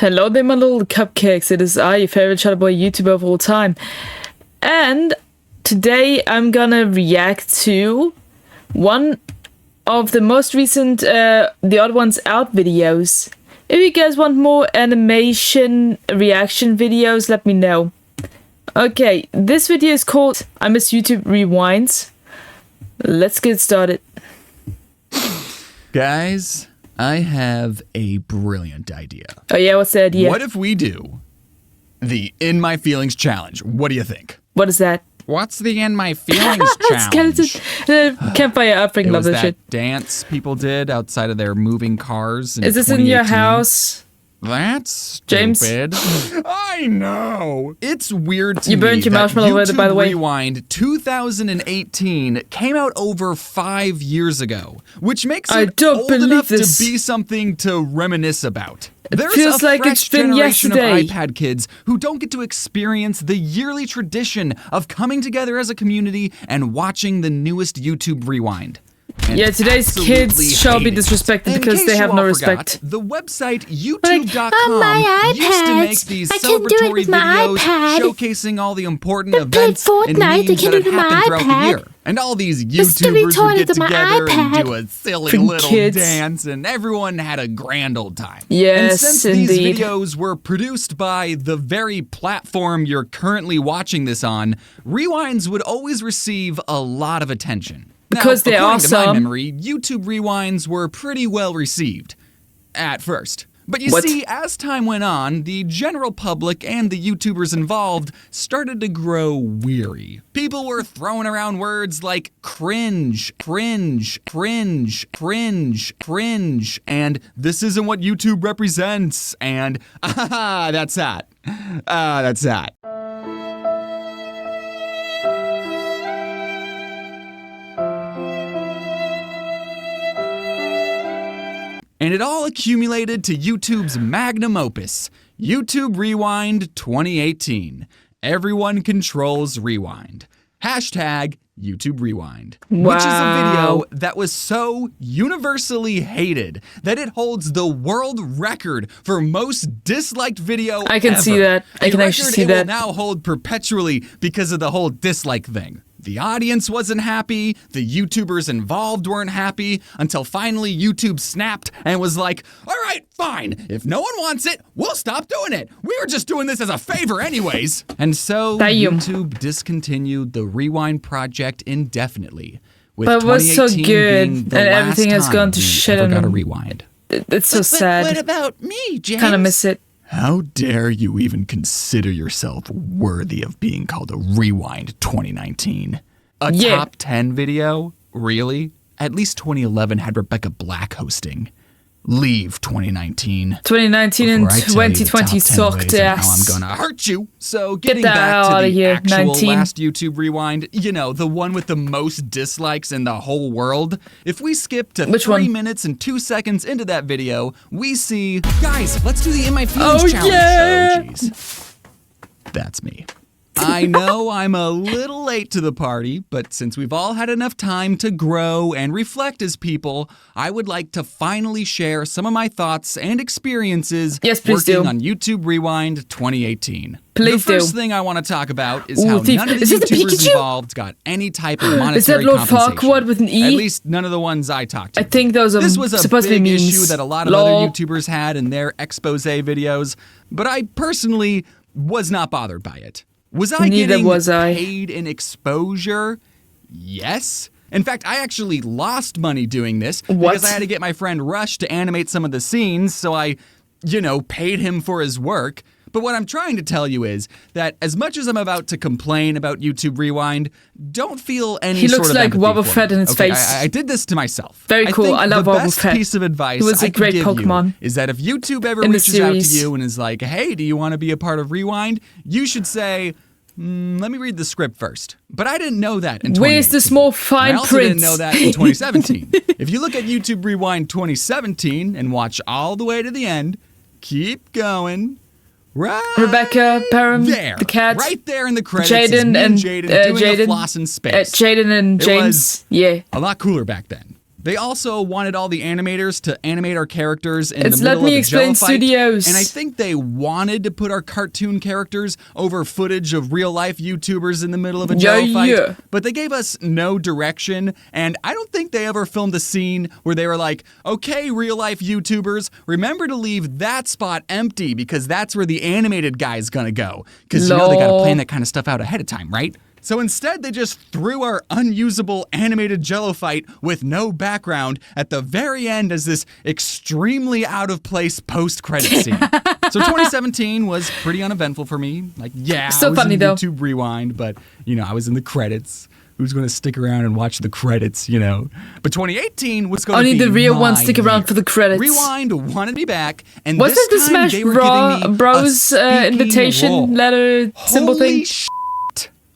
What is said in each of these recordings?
Hello there, my little cupcakes. It is I, your favorite shadow boy YouTuber of all time. And today I'm gonna react to one of the most recent The Odd Ones Out videos. If you guys want more animation reaction videos, let me know. Okay, this video is called I Miss YouTube Rewinds. Let's get started. Guys, I have a brilliant idea. Oh yeah, what's the idea? What if we do the In My Feelings challenge? What do you think? What is that? What's the In My Feelings challenge? Campfire upbringing, love that shit. Dance people did outside of their moving cars. Is this in your house? That's James? stupid. I know. It's weird to You me burned your that marshmallow with it, by the way. Rewind 2018 came out over 5 years ago, which makes it old enough to be something to reminisce about. There's feels a like fresh it's been generation yesterday. of iPad kids who don't get to experience the yearly tradition of coming together as a community and watching the newest YouTube Rewind. Yeah, today's kids shall be disrespected because they have no respect. The website YouTube.com used to make these celebratory videos showcasing all the important events and memes that had happened throughout the year. And all these YouTubers would get together and do a silly little dance, and everyone had a grand old time. Yes, and since these videos were produced by the very platform you're currently watching this on, Rewinds would always receive a lot of attention. Because they're awesome. To my memory, YouTube Rewinds were pretty well received at first. But you see, as time went on, the general public and the YouTubers involved started to grow weary. People were throwing around words like cringe, cringe, cringe, cringe, cringe, and this isn't what YouTube represents, and that's that. That's that. And it all accumulated to YouTube's magnum opus, YouTube Rewind 2018. Everyone controls Rewind. Hashtag YouTube Rewind. Wow. Which is a video that was so universally hated that it holds the world record for most disliked video I can see that. I can actually see that. It will now hold perpetually because of the whole dislike thing. The audience wasn't happy, the YouTubers involved weren't happy, until finally YouTube snapped and was like, all right, fine, if no one wants it, we'll stop doing it. We were just doing this as a favor anyways. And so YouTube discontinued the Rewind project indefinitely. With but it was so good, and everything has gone to shit on got a Rewind. It's so sad. What about me, James? Kinda miss it. How dare you even consider yourself worthy of being called a Rewind 2019? A top 10 video? Really? At least 2011 had Rebecca Black hosting. Leave 2019. 2019 and 2020 sucked ass. I'm gonna hurt you. So getting back to the actual last YouTube Rewind, you know, the one with the most dislikes in the whole world. If we skip to 3 minutes and 2 seconds into that video, we see, guys, let's do the In My Feelings challenge. Yeah. Oh, jeez. That's me. I know I'm a little late to the party, but since we've all had enough time to grow and reflect as people, I would like to finally share some of my thoughts and experiences working on YouTube Rewind 2018. The first thing I want to talk about is how none of the YouTubers involved got any type of monetary compensation. With an E? At least none of the ones I talked to. I think those are This was a supposed big to be memes. issue that a lot of other YouTubers had in their expose videos, but I personally was not bothered by it. Was I getting paid in exposure? Yes. In fact, I actually lost money doing this because I had to get my friend Rush to animate some of the scenes, so I, paid him for his work. But what I'm trying to tell you is that as much as I'm about to complain about YouTube Rewind, don't feel any sort of empathy. He looks like Wobble Fett in his face. I did this to myself. Very cool. I love Wobble Fett. The best piece of advice he was a great Pokemon is that if YouTube ever reaches out to you and is like, hey, do you want to be a part of Rewind? You should say, let me read the script first. But I didn't know that in 2018. Where's the small fine print? I also didn't know that in 2017. If you look at YouTube Rewind 2017 and watch all the way to the end, keep going. Right Rebecca, Param, there, the cat, right there in the credits, Jaden and Jaden doing a floss in space. Jaden and James, it was a lot cooler back then. They also wanted all the animators to animate our characters in It's the middle Let Me of a Explain jello fight. Studios. And I think they wanted to put our cartoon characters over footage of real-life YouTubers in the middle of a jello fight. But they gave us no direction, and I don't think they ever filmed a scene where they were like, okay, real-life YouTubers, remember to leave that spot empty because that's where the animated guy's gonna go. Because you know they gotta plan that kind of stuff out ahead of time, right? So instead, they just threw our unusable animated jello fight with no background at the very end as this extremely out-of-place post-credit scene. So 2017 was pretty uneventful for me. Like, yeah, so I was funny, in though. YouTube Rewind, but, you know, I was in the credits. Who's going to stick around and watch the credits, you know? But 2018 was going to be only the real ones stick around year. for the credits. Rewind wanted me back, and Wasn't this the time Smash they were giving me Bros a invitation role. letter symbol Holy thing? shit.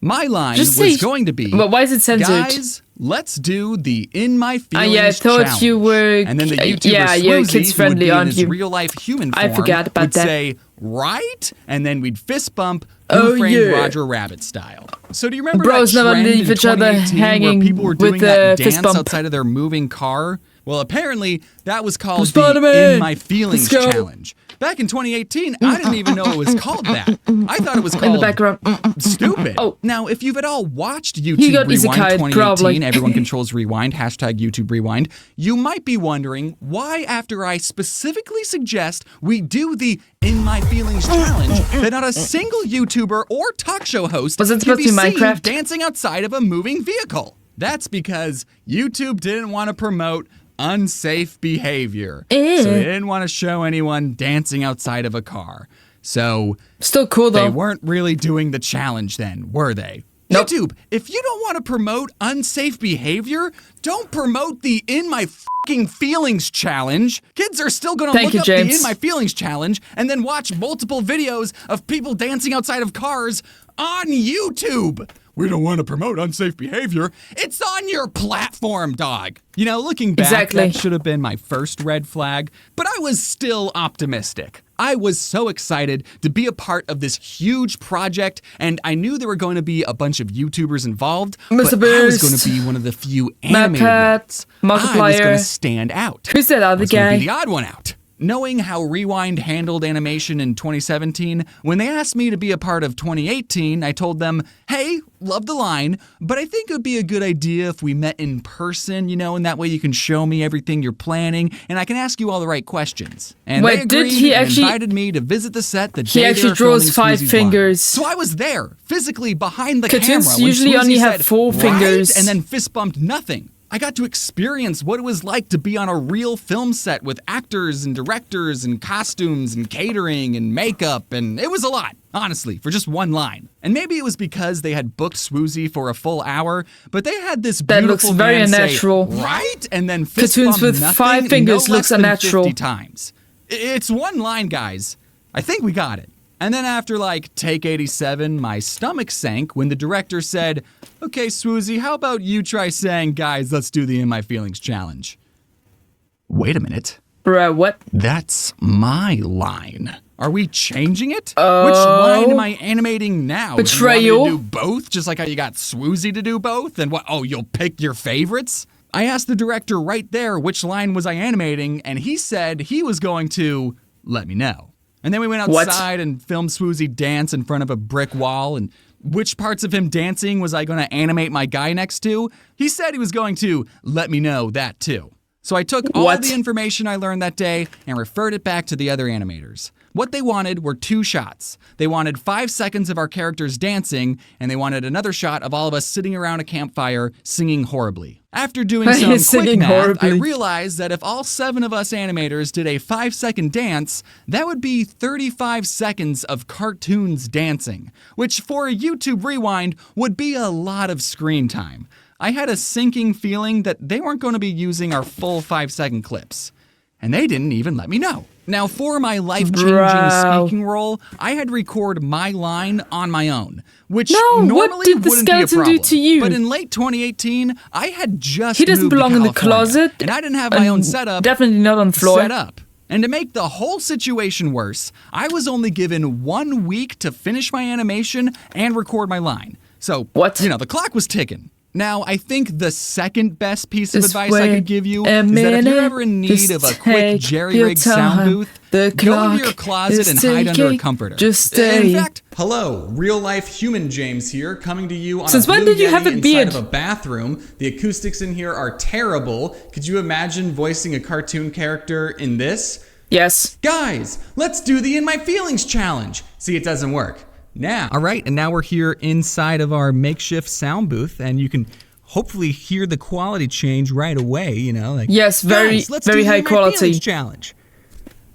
My line Just was say, going to be, but why is it censored? guys, let's do the In My Feelings yeah, I thought challenge. you were, And then the YouTuber yeah, you're Swoozy, kids friendly, who would be in aren't his you? real-life human form, I forgot about would that. say, right? And then we'd fist bump, Oh, Who Framed yeah. Roger Rabbit style. So do you remember Bros that never trend leave in each other 2018 hanging where people were doing with that the fist dance bump? outside of their moving car? Well, apparently that was called the Spider-Man. In My Feelings Let's go. challenge. Back in 2018, I didn't even know it was called that. I thought it was called In the background. Stupid. Oh. Now, if you've at all watched He YouTube got Rewind isekai'd, 2018, probably. Everyone Controls Rewind, hashtag YouTube Rewind, you might be wondering why after I specifically suggest we do the In My Feelings challenge, that not a single YouTuber or talk show host Was it can supposed be to be seen Minecraft? dancing outside of a moving vehicle. That's because YouTube didn't want to promote unsafe behavior. So they didn't want to show anyone dancing outside of a car. So Still cool, though. they weren't really doing the challenge then, were they? Nope. YouTube, if you don't want to promote unsafe behavior, don't promote the In My Fucking Feelings challenge. Kids are still going to look you, up James. the In My Feelings challenge and then watch multiple videos of people dancing outside of cars on YouTube. We don't want to promote unsafe behavior. It's on your platform, dog. You know, looking back, Exactly. that should have been my first red flag, but I was still optimistic. I was so excited to be a part of this huge project, and I knew there were going to be a bunch of YouTubers involved, Mr. but I was Beast, going to be one of the few animated ones. I was going Markiplier. to stand out. Who's that I other was going to guy? be the odd one out. Knowing how Rewind handled animation in 2017, when they asked me to be a part of 2018, I told them, hey, love the line, but I think it would be a good idea if we met in person, you know, and that way you can show me everything you're planning, and I can ask you all the right questions. And Wait, they did agreed he and actually- invited me to visit the set the He day they actually were draws filming 5 Swoozy's fingers. line. So I was there, physically behind the Cartoons camera when usually Swoozy only have said, 4 "Right?" fingers. and then fist bumped nothing. I got to experience what it was like to be on a real film set with actors and directors and costumes and catering and makeup, and it was a lot, honestly, for just one line. And maybe it was because they had booked Swoozy for a full hour, but they had this That beautiful looks very man say, unnatural. right? And then fist Cartoons bump with nothing 5 fingers no looks less than unnatural. 50 times. It's one line, guys. I think we got it. And then after like take 87, my stomach sank when the director said, okay, Swoozy, how about you try saying, guys, let's do the In My Feelings challenge. Wait a minute. Bruh, what? That's my line. Are we changing it? Which line am I animating now? Betrayal? Do you want me to do both, just like how you got Swoozy to do both? And what? Oh, you'll pick your favorites? I asked the director right there which line was I animating, and he said he was going to let me know. And then we went outside and filmed Swoozy dance in front of a brick wall, and which parts of him dancing was I going to animate my guy next to? He said he was going to let me know that too. So I took all the information I learned that day and referred it back to the other animators. What they wanted were 2 shots. They wanted 5 seconds of our characters dancing, and they wanted another shot of all of us sitting around a campfire singing horribly. After doing some quick Singing math, horribly. I realized that if all 7 of us animators did a 5-second dance, that would be 35 seconds of cartoons dancing, which for a YouTube Rewind would be a lot of screen time. I had a sinking feeling that they weren't going to be using our full 5-second clips. And they didn't even let me know. Now, for my life-changing speaking role, I had to record my line on my own, which normally what did the wouldn't be a skeleton problem. do to you? But in late 2018, I had just He doesn't moved to belong in the California, closet. and I didn't have my own setup. Definitely not on the floor. Set up. And to make the whole situation worse, I was only given 1 week to finish my animation and record my line. So, What? you know, the clock was ticking. Now, I think the second best piece of Just advice I could give you is that if you're ever in need of a quick jerry-rigged sound booth, go into your closet and hide under a comforter. In fact, hello, real-life human James here, coming to you on Since a when Blue did you have Yeti a beard? inside of a bathroom. The acoustics in here are terrible. Could you imagine voicing a cartoon character in this? Yes. Guys, let's do the In My Feelings challenge. See, it doesn't work. Now. All right, and now we're here inside of our makeshift sound booth, and you can hopefully hear the quality change right away, you know? Like, yes, very high quality. Challenge.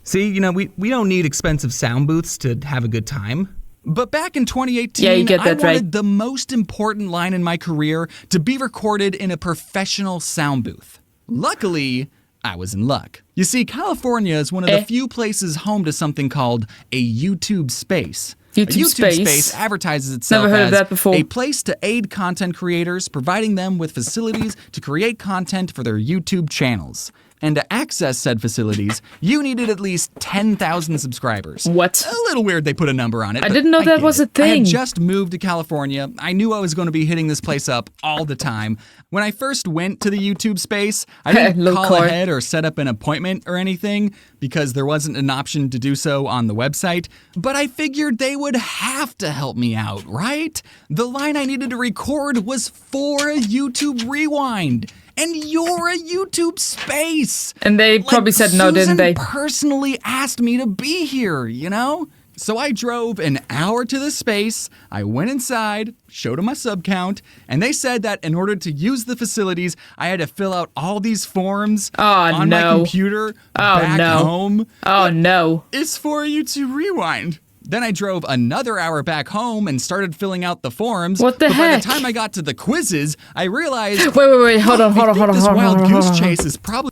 See, you know, we don't need expensive sound booths to have a good time. But back in 2018, yeah, you get that I wanted right. the most important line in my career to be recorded in a professional sound booth. Luckily, I was in luck. You see, California is one of the few places home to something called a YouTube space. A YouTube space advertises itself as a place to aid content creators, providing them with facilities to create content for their YouTube channels. And to access said facilities, you needed at least 10,000 subscribers. What? A little weird they put a number on it. I didn't know that was a thing. I had just moved to California. I knew I was going to be hitting this place up all the time. When I first went to the YouTube space, I didn't call ahead or set up an appointment or anything because there wasn't an option to do so on the website. But I figured they would have to help me out, right? The line I needed to record was for a YouTube Rewind. And you're a YouTube space. And they probably said no, didn't they? Susan personally asked me to be here, you know? So I drove an hour to the space, I went inside, showed them my sub count, and they said that in order to use the facilities, I had to fill out all these forms on my computer back home. Oh, no. It's for a YouTube Rewind. Then I drove another hour back home and started filling out the forms. What the heck? By the time I got to the quizzes, I realized... Wait, hold on. This wild goose chase is probably...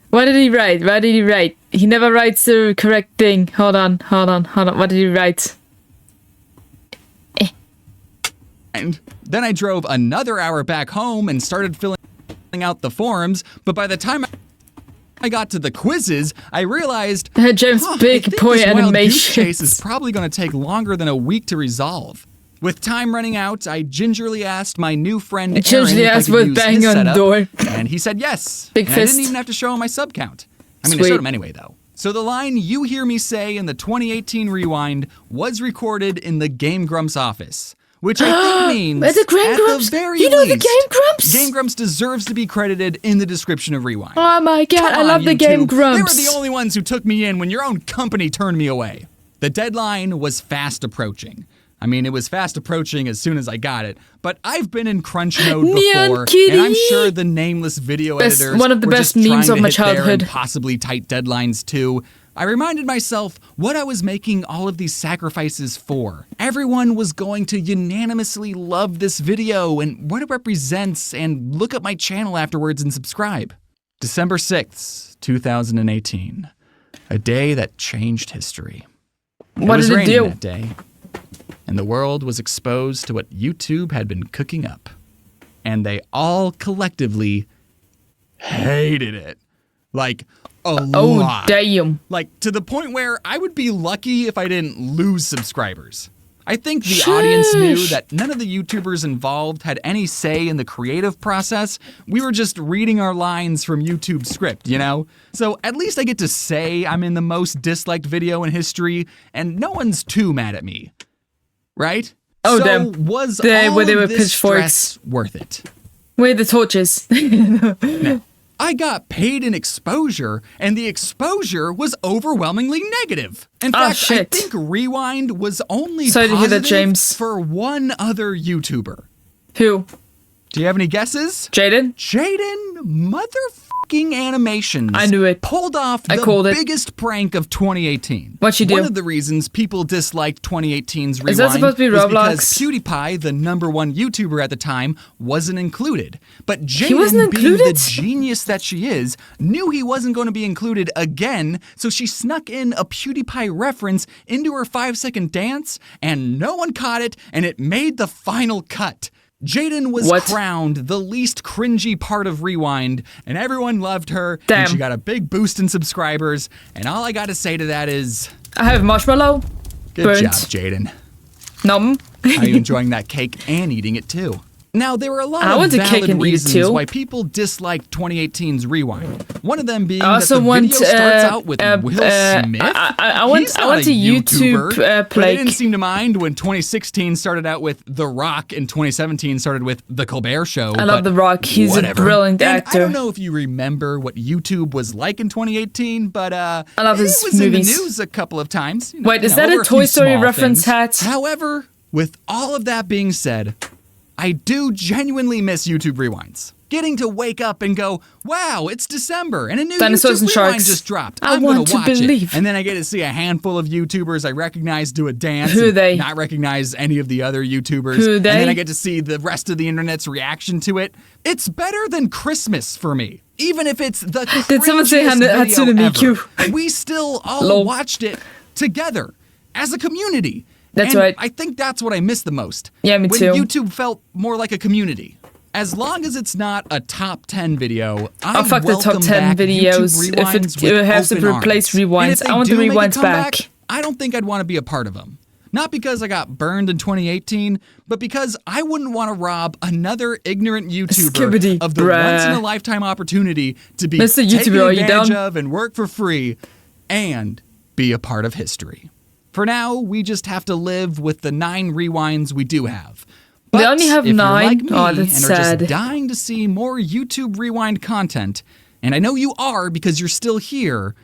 What did he write? He never writes the correct thing. Hold on. What did he write? And then I drove another hour back home and started filling out the forms. But by the time I got to the quizzes, I realized... James' big boy animation. Goose chase is probably going to take longer than a week to resolve. With time running out, I gingerly asked my new friend Aaron if I could use his setup, door. And he said yes. Big fist. I didn't even have to show him my sub count. I mean, I showed him anyway, though. So the line you hear me say in the 2018 Rewind was recorded in the Game Grumps office. Which I think means, the the very you know least, the Game Grumps? Game Grumps deserves to be credited in the description of Rewind. Oh my god, I love the Game Grumps. They were the only ones who took me in when your own company turned me away. The deadline was fast approaching. I mean, it was fast approaching as soon as I got it, but I've been in crunch mode before, and I'm sure the nameless video editors one of the were best just memes trying of to my hit their childhood. impossibly tight deadlines too. I reminded myself what I was making all of these sacrifices for. Everyone was going to unanimously love this video and what it represents and look up my channel afterwards and subscribe. December 6th, 2018. A day that changed history. What did it do? That day, and the world was exposed to what YouTube had been cooking up. And they all collectively hated it. Like, a lot. Oh, damn. Like, to the point where I would be lucky if I didn't lose subscribers. I think the audience knew that none of the YouTubers involved had any say in the creative process. We were just reading our lines from YouTube's script, you know? So at least I get to say I'm in the most disliked video in history, and no one's too mad at me. Right? Oh, so damn. was they all were of this pitchforks. stress worth it? Where are the torches? No. I got paid in exposure, and the exposure was overwhelmingly negative. In fact, I think Rewind was only positive for one other YouTuber. Who? Do you have any guesses? Jaden? Jaden motherfucking Animations. I knew it. Pulled off the biggest prank of 2018. What'd she do? One of the reasons people disliked 2018's Rewind is that supposed to be Roblox? Was because PewDiePie, the #1 YouTuber at the time, wasn't included. But Jaden, being the genius that she is, knew he wasn't going to be included again, so she snuck in a PewDiePie reference into her 5-second dance, and no one caught it, and it made the final cut. Jaden was crowned the least cringy part of Rewind, and everyone loved her, and she got a big boost in subscribers, and all I gotta say to that is... I have marshmallow. Good job, Jaden. Nom. Are you enjoying that cake and eating it too? Now, there were a lot of valid reasons why people disliked 2018's Rewind. One of them being that the video starts out with Will Smith. I want a YouTube but they didn't seem to mind when 2016 started out with The Rock and 2017 started with The Colbert Show. I love The Rock. He's a brilliant actor. I don't know if you remember what YouTube was like in 2018, but I love his it was movies. in the news a couple of times. Wait, is that a Toy Story reference hat? However, with all of that being said, I do genuinely miss YouTube Rewinds. Getting to wake up and go, wow, it's December, and a new Dinosaurs YouTube Rewind just dropped. I'm going to watch it. And then I get to see a handful of YouTubers I recognize do a dance. Who are they? Not recognize any of the other YouTubers. Who are they? And then I get to see the rest of the internet's reaction to it. It's better than Christmas for me. Even if it's the cringiest Did someone say Hatsune Miku? We still all watched it together as a community. That's right. I think that's what I miss the most. Yeah, me too. When YouTube felt more like a community. As long as it's not a top 10 video, I fuck the top 10 videos. If it has to replace Rewinds, I want the Rewinds back. I don't think I'd want to be a part of them. Not because I got burned in 2018, but because I wouldn't want to rob another ignorant YouTuber of the once-in-a-lifetime opportunity to be Mr. taken YouTuber, advantage of and work for free and be a part of history. For now, we just have to live with the 9 rewinds we do have. But we only have 9? Like me oh, that's and are sad. just dying to see more YouTube Rewind content, and I know you are because you're still here,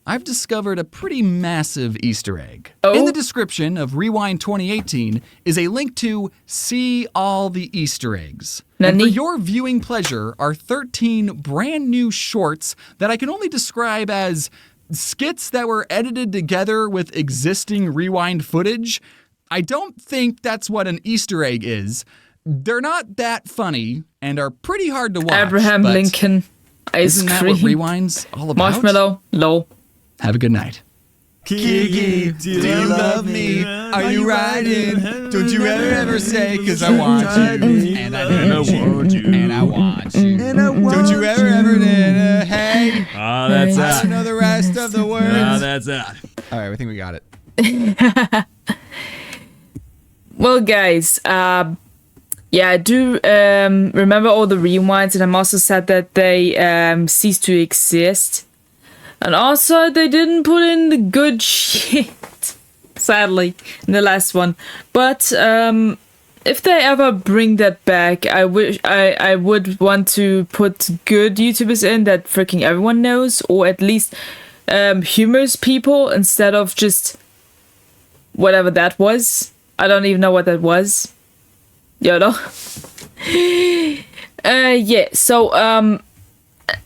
I've discovered a pretty massive Easter egg. Oh? In the description of Rewind 2018 is a link to See All the Easter Eggs. And for your viewing pleasure are 13 brand new shorts that I can only describe as skits that were edited together with existing Rewind footage. I don't think that's what an Easter egg is. They're not that funny and are pretty hard to watch. Abraham Lincoln, ice cream. Isn't that what Rewind's all about? Marshmallow, lol. Have a good night. Kiki, do you love me? Are you riding? Don't you ever say, 'cause I want you. And I want you. And I want you. Don't you ever hey. Oh, that's I don't know the rest of the words. Oh, that's out. All right, I think we got it. Well, guys, yeah, I do remember all the rewinds, and I'm also sad that they ceased to exist. And also, they didn't put in the good shit, sadly, in the last one. But if they ever bring that back, I would want to put good YouTubers in that freaking everyone knows, or at least humorous people instead of just whatever that was. I don't even know what that was. You know? Yeah, so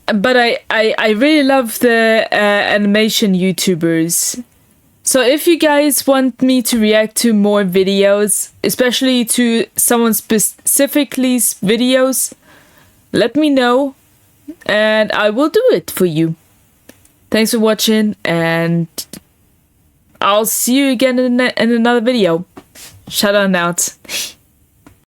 but I really love the animation YouTubers. So if you guys want me to react to more videos, especially to someone specifically's videos, let me know and I will do it for you. Thanks for watching, and I'll see you again in another video. Shut on out.